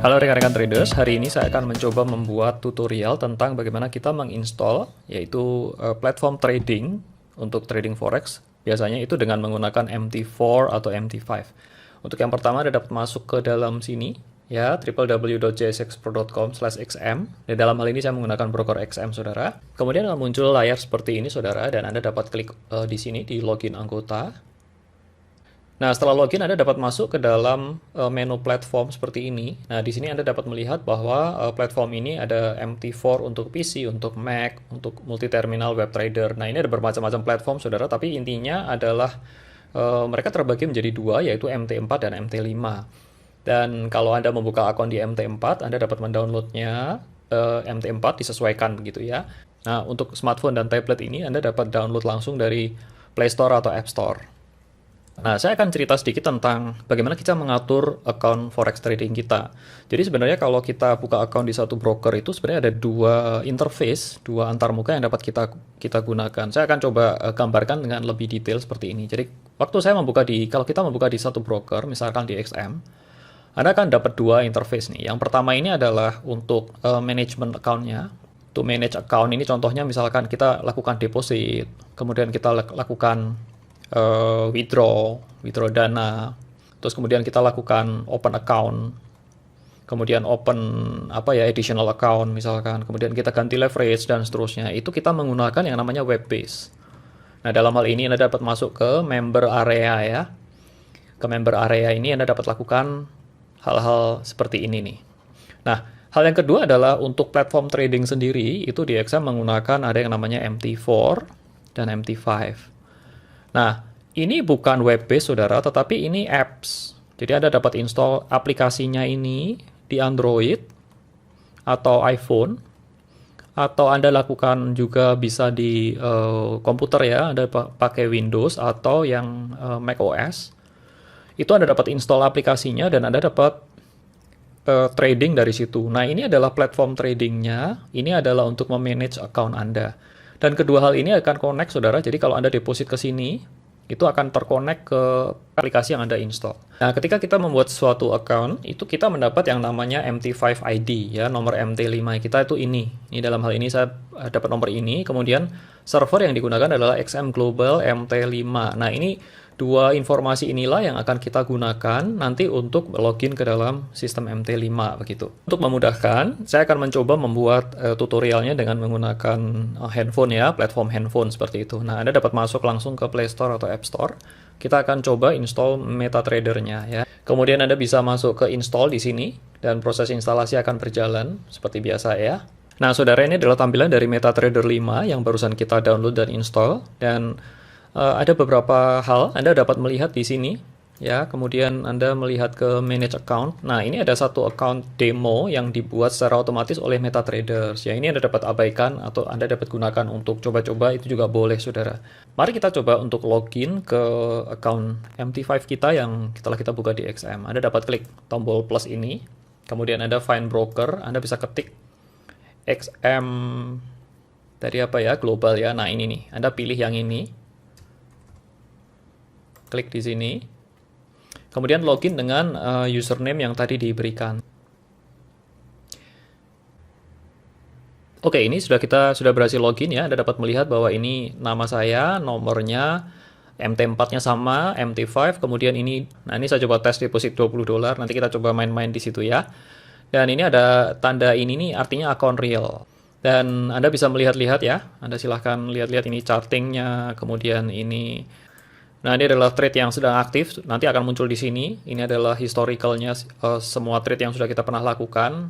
Halo rekan-rekan traders, hari ini saya akan mencoba membuat tutorial tentang bagaimana kita menginstall yaitu platform trading untuk trading forex. Biasanya itu dengan menggunakan MT4 atau MT5. Untuk yang pertama Anda dapat masuk ke dalam sini ya, www.jsexpro.com/xm. Dan dalam hal ini saya menggunakan broker XM Saudara. Kemudian akan muncul layar seperti ini Saudara, dan Anda dapat klik di sini di login anggota. Nah, setelah login Anda dapat masuk ke dalam menu platform seperti ini. Nah, di sini Anda dapat melihat bahwa platform ini ada MT4 untuk PC, untuk Mac, untuk multi-terminal web trader. Nah, ini ada bermacam-macam platform, Saudara, tapi intinya adalah mereka terbagi menjadi dua, yaitu MT4 dan MT5. Dan kalau Anda membuka akun di MT4, Anda dapat mendownloadnya MT4 disesuaikan begitu ya. Nah, untuk smartphone dan tablet ini Anda dapat download langsung dari Play Store atau App Store. Nah, saya akan cerita sedikit tentang bagaimana kita mengatur account forex trading kita. Jadi sebenarnya kalau kita buka account di satu broker itu sebenarnya ada dua interface, dua antarmuka yang dapat kita gunakan. Saya akan coba gambarkan dengan lebih detail seperti ini. Jadi waktu saya kalau kita membuka di satu broker, misalkan di XM, Anda akan dapat dua interface nih. Yang pertama ini adalah untuk management account-nya. To manage account ini contohnya misalkan kita lakukan deposit, kemudian kita lakukan withdraw dana, terus kemudian kita lakukan open account, kemudian open additional account misalkan, kemudian kita ganti leverage dan seterusnya. Itu kita menggunakan yang namanya web base. Nah, dalam hal ini Anda dapat masuk ke member area ya. Ke member area ini Anda dapat lakukan hal-hal seperti ini nih. Nah, hal yang kedua adalah untuk platform trading sendiri, itu di XM menggunakan ada yang namanya MT4 dan MT5. Nah, ini bukan web base Saudara, tetapi ini apps. Jadi Anda dapat install aplikasinya ini di Android atau iPhone, atau Anda lakukan juga bisa di komputer ya, Anda pakai Windows atau yang Mac OS. Itu Anda dapat install aplikasinya dan Anda dapat trading dari situ. Nah, ini adalah platform tradingnya, ini adalah untuk memanage account Anda. Dan kedua hal ini akan connect Saudara, jadi kalau Anda deposit ke sini, itu akan terkonek ke aplikasi yang Anda install. Nah, ketika kita membuat suatu account, itu kita mendapat yang namanya MT5 ID, ya, nomor MT5 kita itu ini. Ini dalam hal ini saya dapat nomor ini, kemudian server yang digunakan adalah XM Global MT5. Nah, ini dua informasi inilah yang akan kita gunakan nanti untuk login ke dalam sistem MT5 begitu. Untuk memudahkan, saya akan mencoba membuat tutorialnya dengan menggunakan handphone ya, platform handphone seperti itu. Nah, Anda dapat masuk langsung ke Play Store atau App Store. Kita akan coba install MetaTrader-nya ya. Kemudian Anda bisa masuk ke install di sini dan proses instalasi akan berjalan seperti biasa ya. Nah, Saudara, ini adalah tampilan dari MetaTrader 5 yang barusan kita download dan install, dan ada beberapa hal Anda dapat melihat di sini ya. Kemudian Anda melihat ke manage account. Nah, ini ada satu account demo yang dibuat secara otomatis oleh MetaTraders ya. Ini Anda dapat abaikan atau Anda dapat gunakan untuk coba-coba, itu juga boleh Saudara. Mari kita coba untuk login ke account MT5 kita yang telah kita buka di XM. Anda dapat klik tombol plus ini, kemudian Anda find broker, Anda bisa ketik XM dari apa ya, global ya. Nah, ini nih, Anda pilih yang ini. Klik di sini. Kemudian login dengan username yang tadi diberikan. Oke, ini sudah berhasil login ya. Anda dapat melihat bahwa ini nama saya, nomornya, MT4-nya sama, MT5, kemudian ini, nah ini saya coba tes deposit $20, nanti kita coba main-main di situ ya. Dan ini ada tanda ini nih, artinya akun real. Dan Anda bisa melihat-lihat ya, Anda silahkan lihat-lihat ini chartingnya, kemudian ini. Nah, ini adalah trade yang sedang aktif, nanti akan muncul di sini. Ini adalah historicalnya semua trade yang sudah kita pernah lakukan.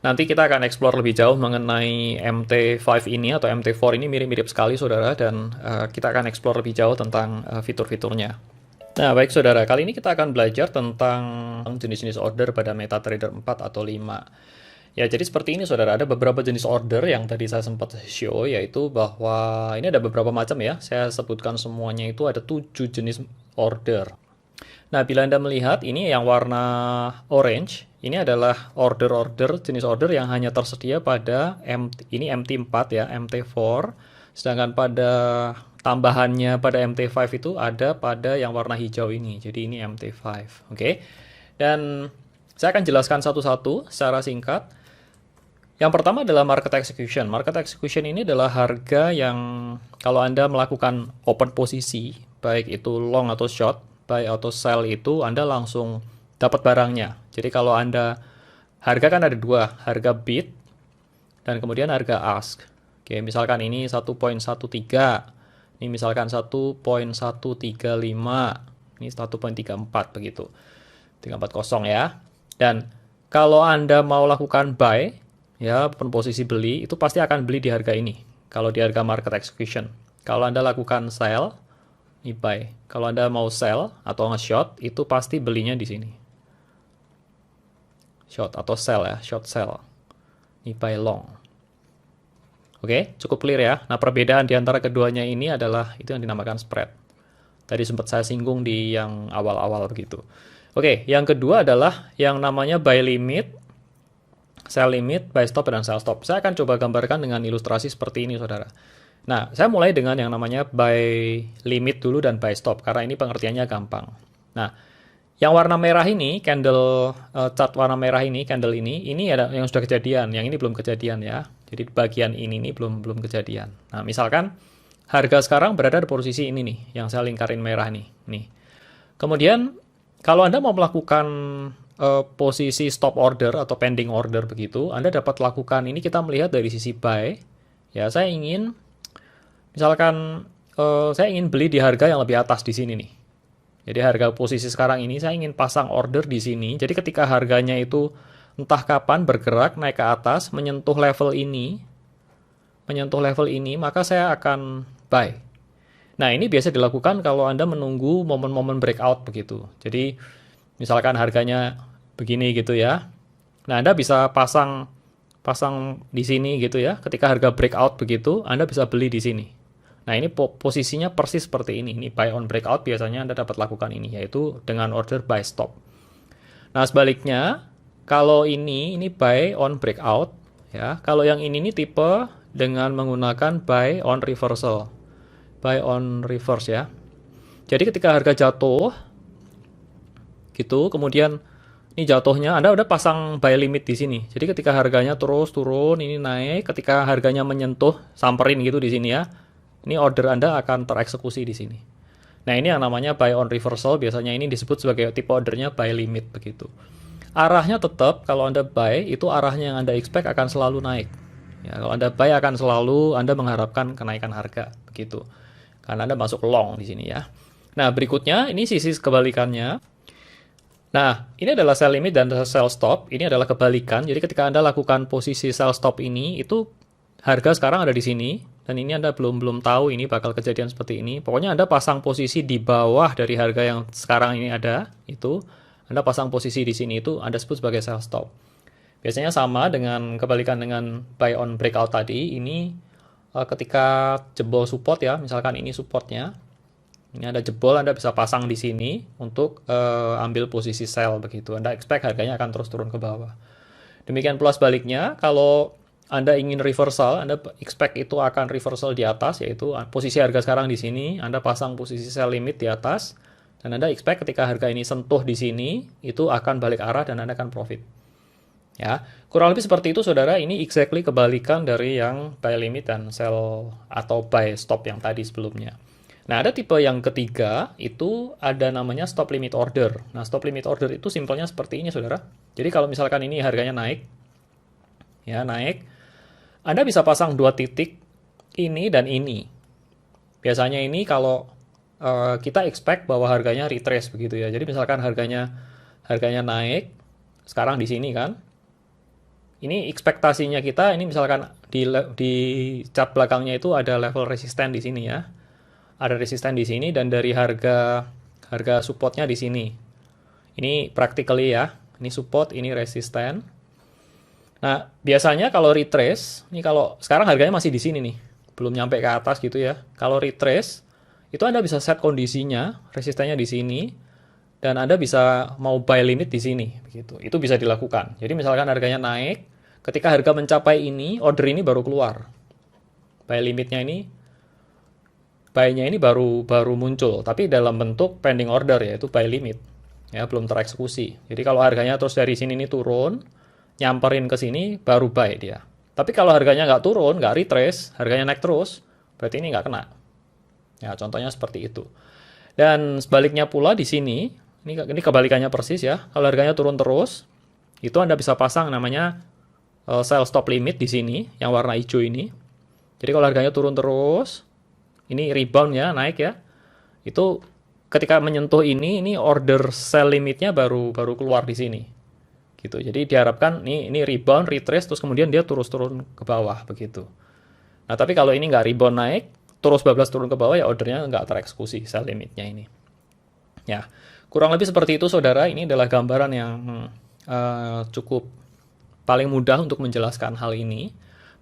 Nanti kita akan explore lebih jauh mengenai MT5 ini atau MT4 ini, mirip-mirip sekali Saudara, dan kita akan explore lebih jauh tentang fitur-fiturnya. Nah, baik Saudara, kali ini kita akan belajar tentang jenis-jenis order pada MetaTrader 4 atau 5. Ya, jadi seperti ini Saudara, ada beberapa jenis order yang tadi saya sempat show, yaitu bahwa ini ada beberapa macam ya, saya sebutkan semuanya itu ada 7 jenis order. Nah, bila Anda melihat ini yang warna orange, ini adalah jenis order yang hanya tersedia pada ini MT4 ya, MT4, sedangkan pada tambahannya pada MT5 itu ada pada yang warna hijau ini, jadi ini MT5, oke? Dan Saya akan jelaskan satu-satu secara singkat. Yang pertama adalah market execution. Market execution ini adalah harga yang kalau Anda melakukan open posisi, baik itu long atau short, buy atau sell itu Anda langsung dapat barangnya. Jadi kalau Anda, harga kan ada dua, harga bid dan kemudian harga ask. Oke, misalkan ini 1.13, ini misalkan 1.135, ini 1.34 begitu. 340 ya. Dan kalau Anda mau lakukan buy, ya, posisi beli, itu pasti akan beli di harga ini. Kalau di harga market execution. Kalau Anda lakukan sell, ini buy. Kalau Anda mau sell atau nge-short, itu pasti belinya di sini. Short atau sell ya, short sell. Ini buy long. Oke, cukup clear ya. Nah, perbedaan di antara keduanya ini adalah itu yang dinamakan spread. Tadi sempat saya singgung di yang awal-awal begitu. Oke, yang kedua adalah yang namanya buy limit, sell limit, buy stop, dan sell stop. Saya akan coba gambarkan dengan ilustrasi seperti ini, saudara. Nah, saya mulai dengan yang namanya buy limit dulu dan buy stop, karena ini pengertiannya gampang. Nah, yang warna merah ini, candle cat warna merah ini, candle ini ada yang sudah kejadian, yang ini belum kejadian ya. Jadi bagian ini nih belum kejadian. Nah, misalkan harga sekarang berada di posisi ini nih, yang saya lingkarin merah nih. Kemudian, kalau Anda mau melakukan posisi stop order atau pending order begitu, Anda dapat lakukan ini, kita melihat dari sisi buy. Ya, saya ingin misalkan saya ingin beli di harga yang lebih atas di sini nih. Jadi harga posisi sekarang ini saya ingin pasang order di sini. Jadi ketika harganya itu entah kapan bergerak naik ke atas menyentuh level ini, maka saya akan buy. Nah, ini biasa dilakukan kalau Anda menunggu momen-momen breakout begitu. Jadi misalkan harganya begini gitu ya. Nah, Anda bisa pasang di sini gitu ya. Ketika harga breakout begitu, Anda bisa beli di sini. Nah, ini posisinya persis seperti ini. Ini buy on breakout biasanya Anda dapat lakukan ini, yaitu dengan order buy stop. Nah, sebaliknya, kalau ini buy on breakout, ya. Kalau yang ini tipe dengan menggunakan buy on reversal. Buy on reverse ya. Jadi ketika harga jatuh, gitu, kemudian ini jatuhnya, Anda udah pasang buy limit di sini. Jadi ketika harganya terus turun, ini naik, ketika harganya menyentuh, samperin gitu di sini ya. Ini order Anda akan tereksekusi di sini. Nah, ini yang namanya buy on reversal, biasanya ini disebut sebagai tipe ordernya buy limit begitu. Arahnya tetap, kalau Anda buy, itu arahnya yang Anda expect akan selalu naik. Ya, kalau Anda buy akan selalu Anda mengharapkan kenaikan harga begitu. Karena Anda masuk long di sini ya. Nah, berikutnya ini sisi kebalikannya. Nah, ini adalah sell limit dan sell stop. Ini adalah kebalikan. Jadi ketika Anda lakukan posisi sell stop ini, itu harga sekarang ada di sini. Dan ini Anda belum tahu ini bakal kejadian seperti ini. Pokoknya Anda pasang posisi di bawah dari harga yang sekarang ini ada, itu Anda pasang posisi di sini, itu Anda sebut sebagai sell stop. Biasanya sama dengan kebalikan dengan buy on breakout tadi. Ini ketika jebol support ya, misalkan ini supportnya. Ini ada jebol, Anda bisa pasang di sini untuk ambil posisi sell begitu. Anda expect harganya akan terus turun ke bawah. Demikian pula sebaliknya, kalau Anda ingin reversal, Anda expect itu akan reversal di atas, yaitu posisi harga sekarang di sini, Anda pasang posisi sell limit di atas, dan Anda expect ketika harga ini sentuh di sini, itu akan balik arah dan Anda akan profit. Ya, kurang lebih seperti itu, saudara. Ini exactly kebalikan dari yang buy limit dan sell atau buy stop yang tadi sebelumnya. Nah, ada tipe yang ketiga, itu ada namanya stop limit order. Nah, stop limit order itu simpelnya seperti ini, saudara. Jadi kalau misalkan ini harganya naik, ya naik, Anda bisa pasang dua titik, ini dan ini. Biasanya ini kalau kita expect bahwa harganya retrace begitu ya. Jadi misalkan harganya naik, sekarang di sini kan. Ini ekspektasinya kita, ini misalkan di chart belakangnya itu ada level resisten di sini ya. Ada resisten di sini dan dari harga supportnya di sini. Ini practically ya. Ini support, ini resisten. Nah, biasanya kalau retrace, ini kalau sekarang harganya masih di sini nih, belum nyampe ke atas gitu ya. Kalau retrace, itu Anda bisa set kondisinya, resistennya di sini, dan Anda bisa mau buy limit di sini, begitu. Itu bisa dilakukan. Jadi misalkan harganya naik, ketika harga mencapai ini, order ini baru keluar. Buy limitnya ini, buy-nya ini baru muncul, tapi dalam bentuk pending order, yaitu buy limit. Ya, belum tereksekusi. Jadi kalau harganya terus dari sini nih turun, nyamperin ke sini, baru buy dia. Tapi kalau harganya nggak turun, nggak retrace, harganya naik terus, berarti ini nggak kena. Ya, contohnya seperti itu. Dan sebaliknya pula di sini, ini kebalikannya persis ya. Kalau harganya turun terus, itu Anda bisa pasang namanya sell stop limit di sini, yang warna hijau ini. Jadi kalau harganya turun terus, ini rebound ya, naik ya. Itu ketika menyentuh ini order sell limitnya baru keluar di sini. Gitu. Jadi diharapkan ini rebound, retrace, terus kemudian dia terus turun ke bawah begitu. Nah, tapi kalau ini nggak rebound naik, terus bablas turun ke bawah, ya ordernya nggak tereksekusi sell limitnya ini. Ya, kurang lebih seperti itu saudara. Ini adalah gambaran yang cukup paling mudah untuk menjelaskan hal ini.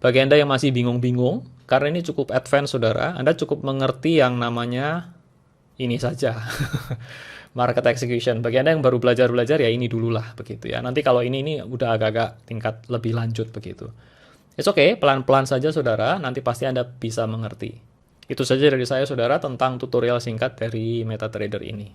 Bagi Anda yang masih bingung-bingung, karena ini cukup advance saudara, Anda cukup mengerti yang namanya ini saja. Market execution. Bagi Anda yang baru belajar-belajar, ya ini dululah begitu ya. Nanti kalau ini udah agak-agak tingkat lebih lanjut begitu. It's okay, pelan-pelan saja saudara, nanti pasti Anda bisa mengerti. Itu saja dari saya saudara tentang tutorial singkat dari MetaTrader ini.